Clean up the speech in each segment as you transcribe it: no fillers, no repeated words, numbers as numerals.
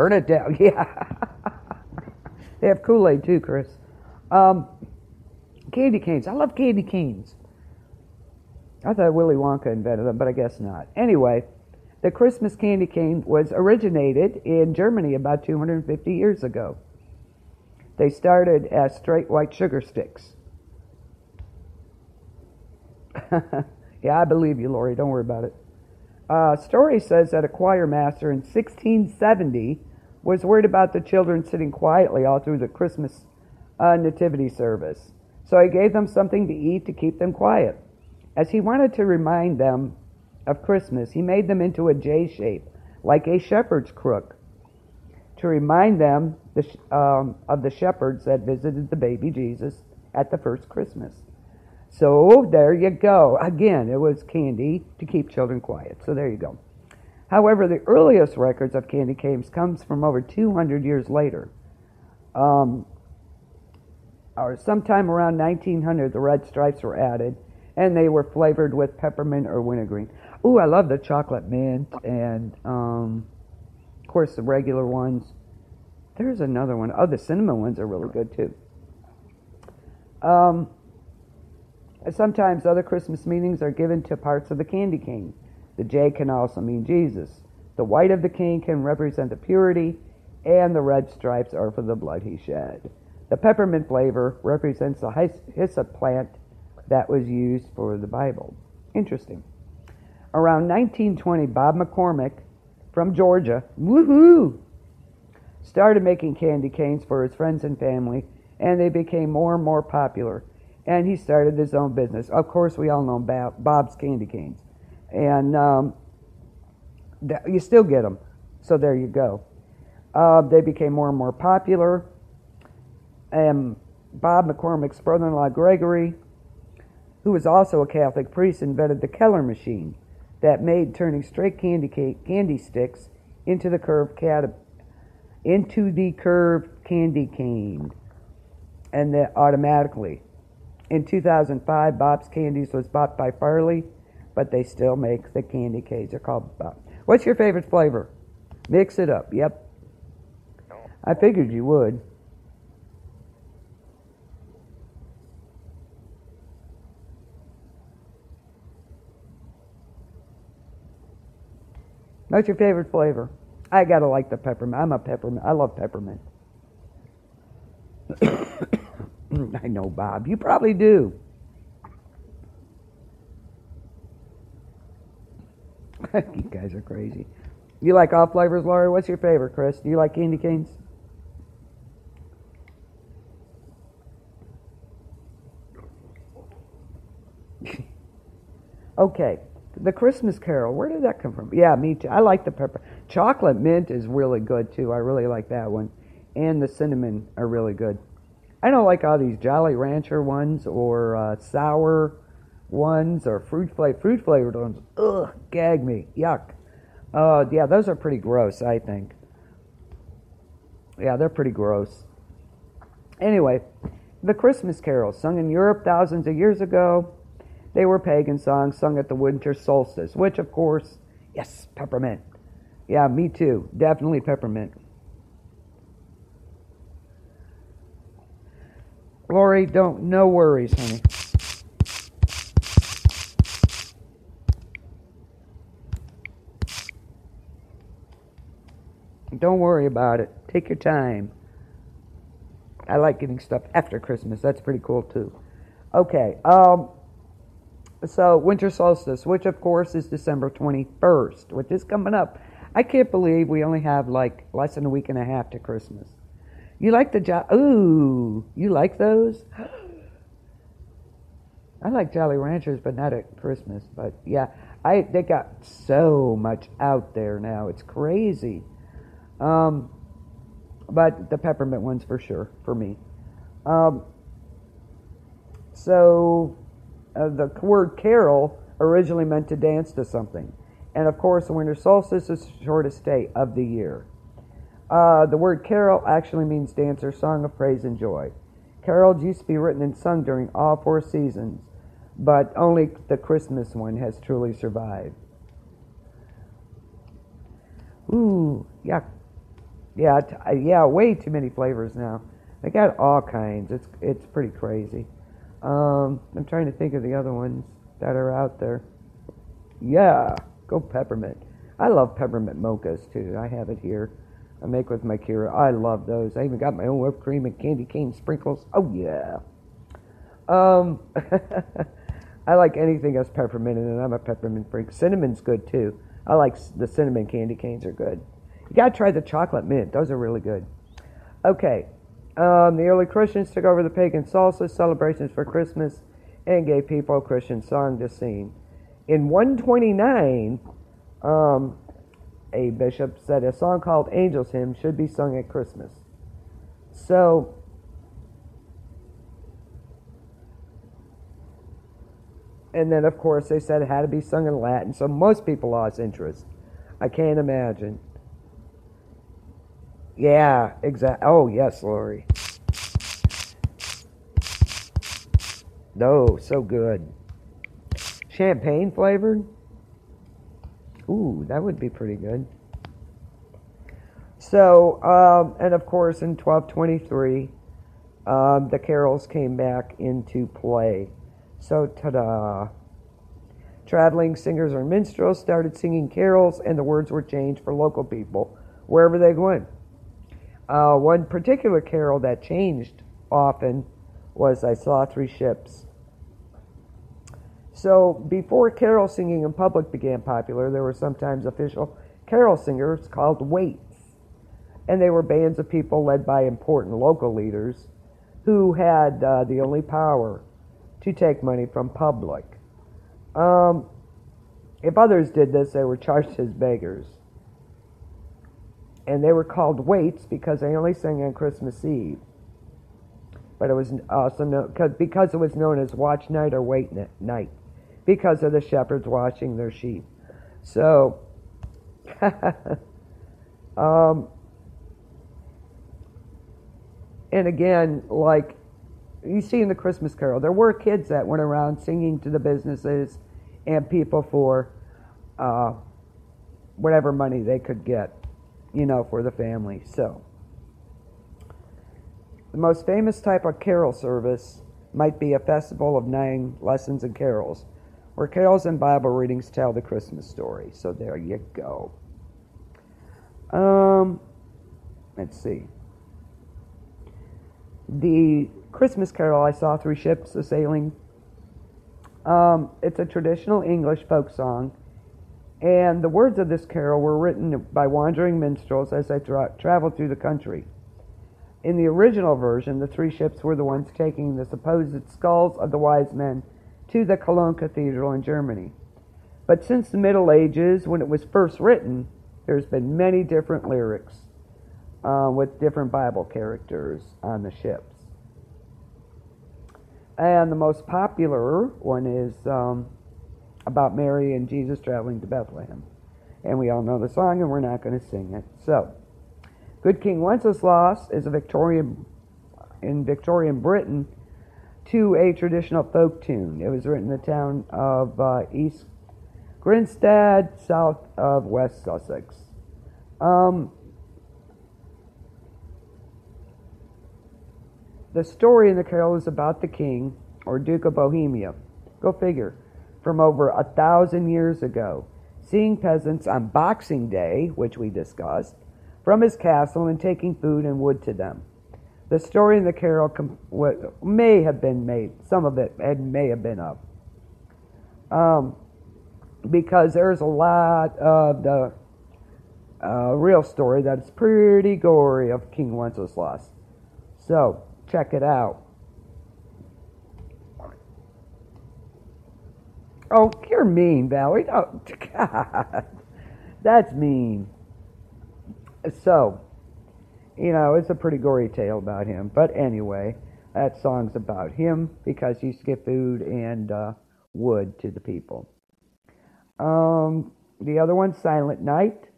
Burn it down. Yeah. They have Kool-Aid too, Chris. Candy canes. I love candy canes. I thought Willy Wonka invented them, but I guess not. Anyway, the Christmas candy cane was originated in Germany about 250 years ago. They started as straight white sugar sticks. Yeah, I believe you, Lori. Don't worry about it. Story says that a choir master in 1670 was worried about the children sitting quietly all through the Christmas nativity service. So he gave them something to eat to keep them quiet. As he wanted to remind them of Christmas, he made them into a J shape, like a shepherd's crook, to remind them of the shepherds that visited the baby Jesus at the first Christmas. So there you go. Again, it was candy to keep children quiet. So there you go. However, the earliest records of candy canes comes from over 200 years later. Or sometime around 1900, the red stripes were added, and they were flavored with peppermint or wintergreen. Ooh, I love the chocolate mint, and of course the regular ones. There's another one. Oh, the cinnamon ones are really good too. Sometimes other Christmas meanings are given to parts of the candy cane. The J can also mean Jesus. The white of the cane can represent the purity, and the red stripes are for the blood he shed. The peppermint flavor represents the hyssop plant that was used for the Bible. Interesting. Around 1920, Bob McCormick from Georgia, woohoo, started making candy canes for his friends and family, and they became more and more popular. And he started his own business. Of course, we all know Bob's Candy Canes. And you still get them. So there you go. They became more and more popular. And Bob McCormick's brother-in-law, Gregory, who was also a Catholic priest, invented the Keller machine that made turning straight candy sticks into the curved candy cane. And that automatically. In 2005, Bob's Candies was bought by Farley, but they still make the candy canes. They're called Bob. What's your favorite flavor? Mix it up. Yep. I figured you would. What's your favorite flavor? I gotta like the peppermint. I'm a peppermint. I love peppermint. I know, Bob. You probably do. You guys are crazy. You like all flavors, Laurie? What's your favorite, Chris? Do you like candy canes? Okay. The Christmas Carol. Where did that come from? Yeah, me too. I like the pepper. Chocolate mint is really good, too. I really like that one. And the cinnamon are really good. I don't like all these Jolly Rancher ones or sour ones or fruit flavored ones. Ugh, gag me. Yuck. Yeah, those are pretty gross, I think. Yeah, they're pretty gross. Anyway, the Christmas carols, sung in Europe thousands of years ago, they were pagan songs sung at the winter solstice, which, of course, yes, peppermint. Yeah, me too. Definitely peppermint. Lori, no worries, honey. Don't worry about it. Take your time. I like getting stuff after Christmas. That's pretty cool, too. Okay, so winter solstice, which, of course, is December 21st, which is coming up. I can't believe we only have, like, less than a week and a half to Christmas. You like ooh, you like those? I like Jolly Ranchers, but not at Christmas. But yeah, they got so much out there now. It's crazy. But the peppermint ones for sure, for me. So the word carol originally meant to dance to something. And of course, the winter solstice is the shortest day of the year. The word carol actually means dance or song of praise and joy. Carols used to be written and sung during all 4 seasons, but only the Christmas one has truly survived. Ooh, yuck. Yeah, yeah, way too many flavors now. They got all kinds. It's pretty crazy. I'm trying to think of the other ones that are out there. Yeah, go peppermint. I love peppermint mochas too. I have it here. I make with my Kira. I love those. I even got my own whipped cream and candy cane sprinkles. Oh yeah. Um, I like anything that's peppermint, and I'm a peppermint freak. Cinnamon's good too. I like the cinnamon candy canes are good. You gotta try the chocolate mint. Those are really good. Okay. The early Christians took over the pagan solstice celebrations for Christmas and gave people a Christian song to sing. In 129, a bishop said a song called Angel's Hymn should be sung at Christmas. So, and then of course they said it had to be sung in Latin, so most people lost interest. I can't imagine. Yeah, exactly. Oh, yes, Lori. No, so good. Champagne flavored? Ooh, that would be pretty good. So, and of course in 1223, the carols came back into play. So, ta-da. Traveling singers or minstrels started singing carols, and the words were changed for local people wherever they went. One particular carol that changed often was I Saw Three Ships. So before carol singing in public became popular, there were sometimes official carol singers called waits. And they were bands of people led by important local leaders who had the only power to take money from public. If others did this, they were charged as beggars. And they were called waits because they only sang on Christmas Eve. But it was also known, because it was known as watch night or wait night, because of the shepherds watching their sheep. So, and again, like you see in the Christmas Carol, there were kids that went around singing to the businesses and people for whatever money they could get, for the family. So, the most famous type of carol service might be a festival of 9 lessons and carols, where carols and Bible readings tell the Christmas story. So there you go. Let's see. The Christmas Carol, I Saw Three Ships a Sailing. It's a traditional English folk song, and the words of this carol were written by wandering minstrels as they traveled through the country. In the original version, the 3 ships were the ones taking the supposed skulls of the wise men to the Cologne Cathedral in Germany. But since the Middle Ages, when it was first written, there's been many different lyrics with different Bible characters on the ships. And the most popular one is about Mary and Jesus traveling to Bethlehem. And we all know the song, and we're not going to sing it. So, Good King Wenceslas is in Victorian Britain to a traditional folk tune. It was written in the town of East Grinstead, south of West Sussex. The story in the carol is about the king, or Duke of Bohemia, go figure, from over 1,000 years ago, seeing peasants on Boxing Day, which we discussed, from his castle and taking food and wood to them. The story in the carol may have been made, some of it may have been up, because there's a lot of the real story that's pretty gory of King Wenceslas. So, check it out. Oh, you're mean, Valerie. Oh, God. That's mean. So, it's a pretty gory tale about him. But anyway, that song's about him because he used to give food and wood to the people. The other one, Silent Night.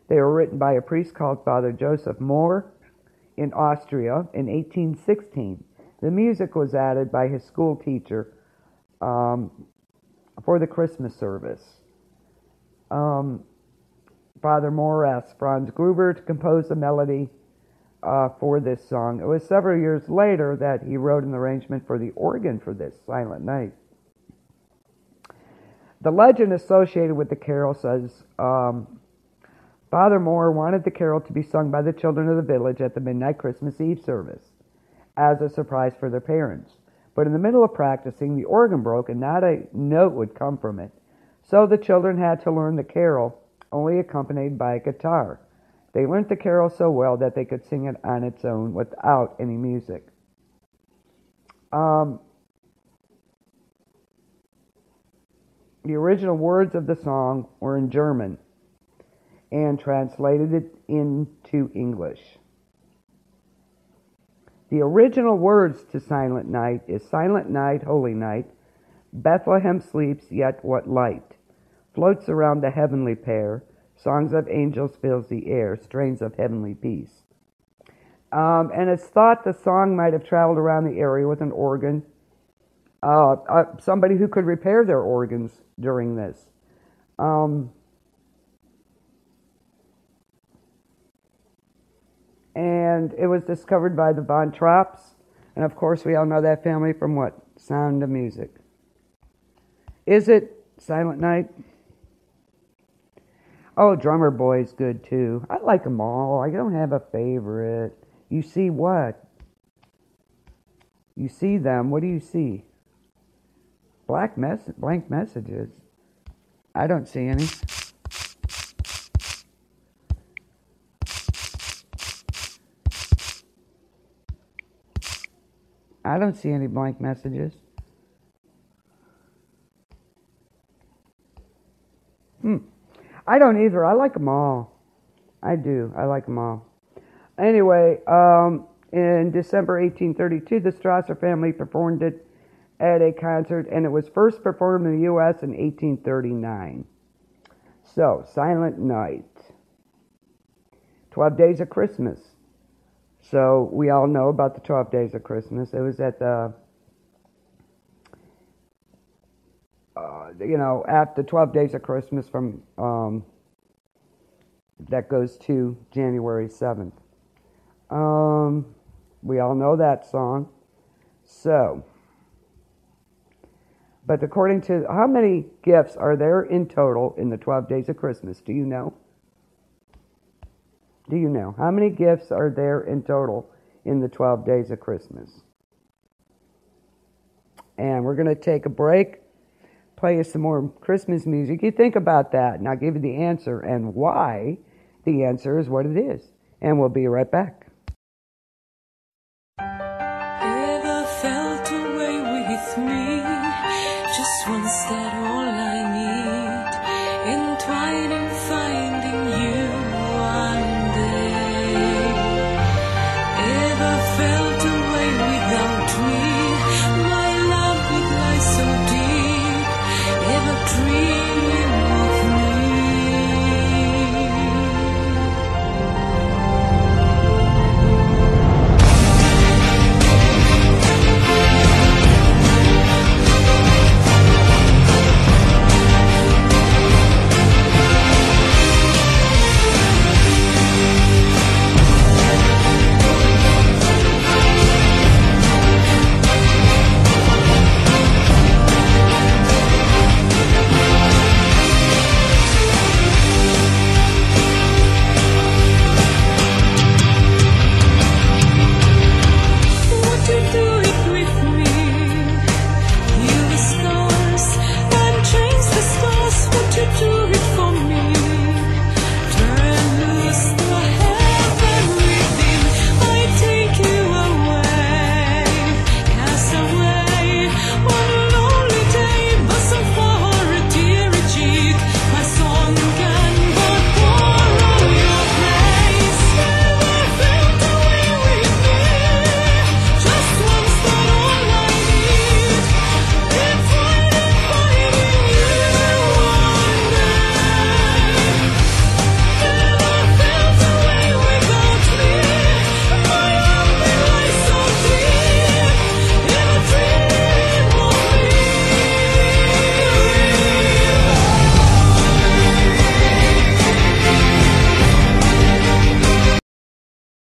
They were written by a priest called Father Joseph Mohr in Austria in 1816. The music was added by his school teacher for the Christmas service. Father Moore asked Franz Gruber to compose the melody for this song. It was several years later that he wrote an arrangement for the organ for this, Silent Night. The legend associated with the carol says, Father Moore wanted the carol to be sung by the children of the village at the midnight Christmas Eve service as a surprise for their parents. But in the middle of practicing, the organ broke and not a note would come from it. So the children had to learn the carol, only accompanied by a guitar. They learned the carol so well that they could sing it on its own without any music. The original words of the song were in German and translated it into English. The original words to Silent Night is Silent Night, Holy Night, Bethlehem sleeps, yet what light floats around the heavenly pair, songs of angels fills the air, strains of heavenly peace. And it's thought the song might have traveled around the area with an organ, somebody who could repair their organs during this. And it was discovered by the Von Trapps, and of course we all know that family from what? Sound of Music. Is it Silent Night? Oh, Drummer Boy's good too. I like them all. I don't have a favorite. You see what? You see them. What do you see? Blank messages. I don't see any. I don't see any blank messages. I don't either. I like them all. I do. I like them all. Anyway, in December 1832, the Strasser family performed it at a concert, and it was first performed in the U.S. in 1839. So, Silent Night. 12 Days of Christmas. So, we all know about the 12 Days of Christmas. It was at the, at the 12 Days of Christmas from, that goes to January 7th. We all know that song. So, but according to, how many gifts are there in total in the 12 Days of Christmas? Do you know? Do you know? How many gifts are there in total in the 12 Days of Christmas? And we're going to take a break, play you some more Christmas music. You think about that, and I'll give you the answer and why the answer is what it is. And we'll be right back. Ever felt away with me? Just one step